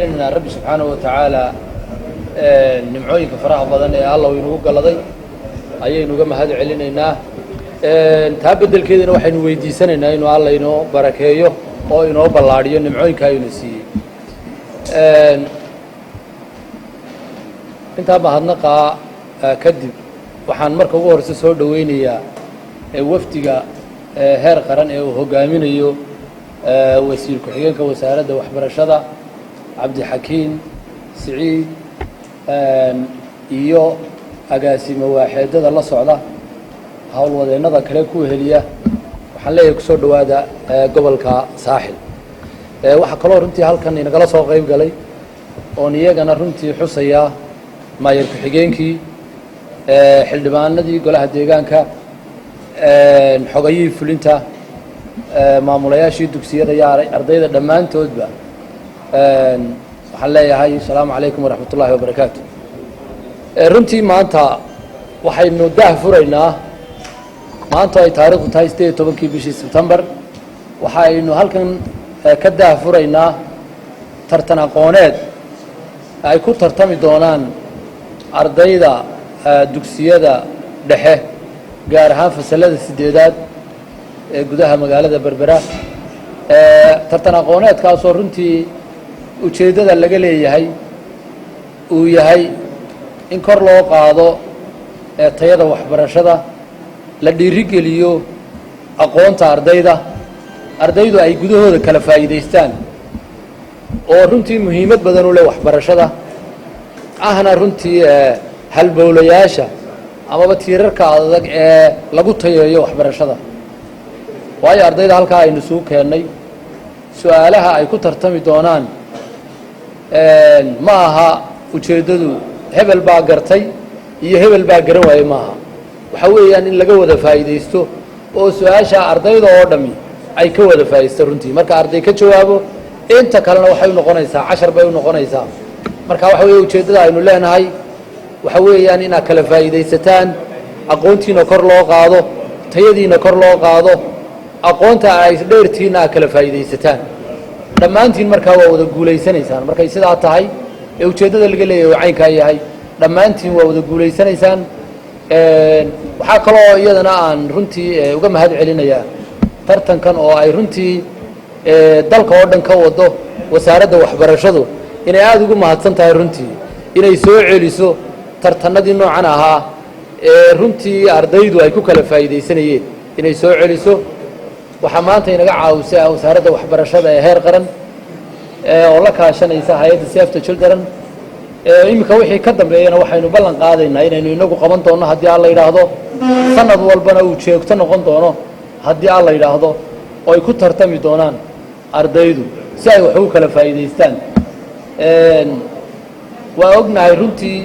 علينا رب سبحانه وتعالى نمعوينك فراح بدن الله وينو قلدي ayaynu uga mahad celinaynaa taa bedelkeedina waxaynu weydiisanaynaa inuu Allah inoo barakeeyo oo inoo ballaariyo nimcooyinka aynu siiyay inta mahadnaqa kadib waxaan marka ugu horeysa soo dhaweynayaa wafdiga heer qaran ee uu hogaaminayo wasiir ku-xigeenka wasaaradda waxbarashada Cabdi Xakiin Siciid iyo agaasimo waaxeedada la socda hawlwadeennada kale ku heliya waxaan leeyahay ku soo dhawaada gobolka saaxil waxa kale oo runtii halkan inagala soo qayb galay oo iyagana runtii xusaya maayir ku-xigeenkii xildhibaanadii golaha deegaanka xogayihii fulinta maamulayaashii dugsiyada iyo ardayda dhammaantoodba waxaan leeyahay assalaamu calaykum waraxmatullaahi wabarakaatu runtii maanta waxaynu daah furaynaa maanta ay taariikhdu tahay 18 bishii September waxaynu halkan ka daah furaynaa tartan aqooneed ay ku tartami doonaan ardayda dugsiyada dhexe gaar ahaan fasalada 8aad ee gudaha magaalada Berbera tartan aqooneedkaas oo runtii ujeedada laga leeyahay uu yahay in kor loo qaado tayada waxbarashada la dhiirigeliyo aqoonta ardaydu ay gudahooda kala faa'iideystaan oo runtii muhiimad badan u leh waxbarashada ahna runtii halbowlayaasha amaba tiirarka adag ee lagu tayeeyo waxbarashada waayo ardayda halkaa aynu soo keenay su'aalaha ay ku tartami doonaan ma aha ujeedadu hebel baa gartay iyo hebel baa garan waayay maaha waxa weeyaan in laga wada faa'iideysto oo su'aasha ardayda oo dhami ay ka wada faa'iideysto runtii marka arday ka jawaabo inta kalena waxay noqonaysaa 10 bay noqonaysaa marka waxa weeye ujeedada aynu leenahay waxa weeyaan in kala faa'iideysataan aqoontiina kor loo qaado tayadiina kor loo qaado aqoonta ay dheertiina kala faa'iideysataan dhammaantiin marka waa wada guuleysanaysaan markay sidaa tahay ujeedada laga leeyahay caynka yahay dhammaantiin waa wada guuleysanaysaan waxa kale oo iyadana aan runtii uga mahad celinayaa tartankan oo ay runtii dalka oo dhan ka wado wasaaradda waxbarashadu inay aad ugu mahadsan tahay runtii inay soo celiso tartanadii noocan ahaa runtii ardaydu ay ku kala faa'iideysanayeen inay soo celiso waxa maanta inaga caawisay wasaaradda waxbarashada ee heer qaran oo la kaashanaysa hay'adda Save the Children imika wixii ka dambeeyana waxaynu ballan qaadaynaa inaynu inagu qaban doono haddii alla yiraahdo sanad walbana uu joogto noqon doono haddii alla yiraahdo oo ay ku tartami doonaan ardaydu si ay wax ugu kala faa'iideystaan waa ognahay runtii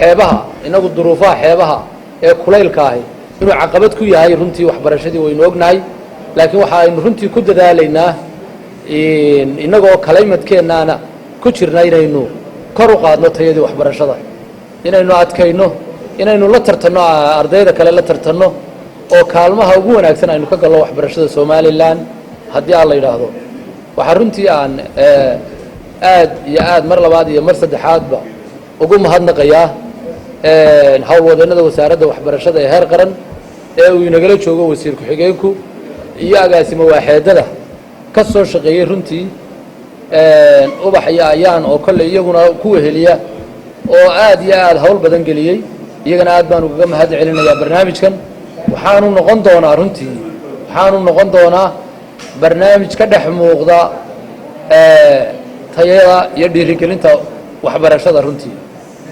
xeebaha inagu duruufaha xeebaha ee kulaylka ah inuu caqabad ku yahay runtii waxbarashadii waynu ognahay laakiin waxa aynu runtii ku dadaalaynaa inagoo kalimadkeenana ku jirna inaynu kor u qaadno tayadii waxbarashada inaynu adkayno inaynu la tartanno ardayda kale la tartanno oo kaalmaha ugu wanaagsan aynu ka galno waxbarashada Soomaaliland haddii aan la yiraahdo waxa runtii aan aad iyo aad mar labaad iyo mar saddexaadba ugu mahadnaqayaa hawlwadeennada wasaaradda waxbarashada ee heer qaran ee uu inagala joogo wasiir ku-xigeenku iyo agaasimo waaxeedada ka soo shaqeeyay runtii ubax iyo ayaan oo kale iyaguna ku heliya oo aad iyo aad hawl badan geliyay iyagana aad baan uga mahad celinayaa barnaamijkan waxaanu noqon doonaa barnaamij ka dhex muuqda tayada iyo dhiirigelinta waxbarashada runtii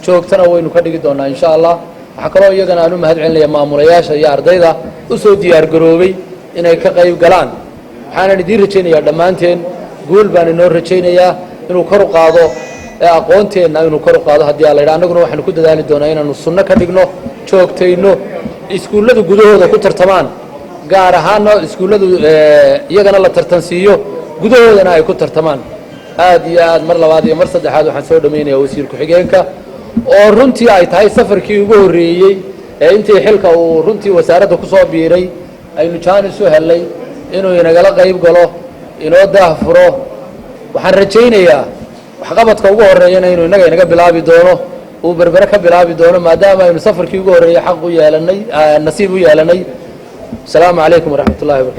joogtana waynu ka dhigi doonaa insha Allah waxa kale oo iyagana aanu mahad celinayaa maamulayaasha iyo ardayda u soo diyaar garoobay inay ka qayb galaan waxaan idin rajaynayaa dhammaanteen guul baan inoo rajaynayaa inuu kor u qaado aqoonteena inuu kor u qaado haddii alla yiraahdo anaguna waxaanu ku dadaali doonaa inaanu sunno ka dhigno joogtayno iskuullada gudahooda ku tartamaan gaar ahaan iskuulladu iyagana la tartansiiyo gudahoodana ay ku tartamaan aad iyo aad mar labaad iyo mar saddexaad waxaan soo dhameeyay wasiir ku-xigeenka oo runtii ay tahay safarkii ugu horeeyay ee intii xilka uu runtii wasaaradda ku soo biiray aynu jaanis u helay inuu inagala qayb galo inoo daah furo waxaan rajaynayaa waxqabadka ugu horeeyana inuu inaga bilaabi doono uu berbere ka bilaabi doono maadaama aynu safarkii ugu horeeyay xaq u yeelanay nasiib u yeelanay. Asalaamu calaykum waraxmatullaahi wabarakaatu.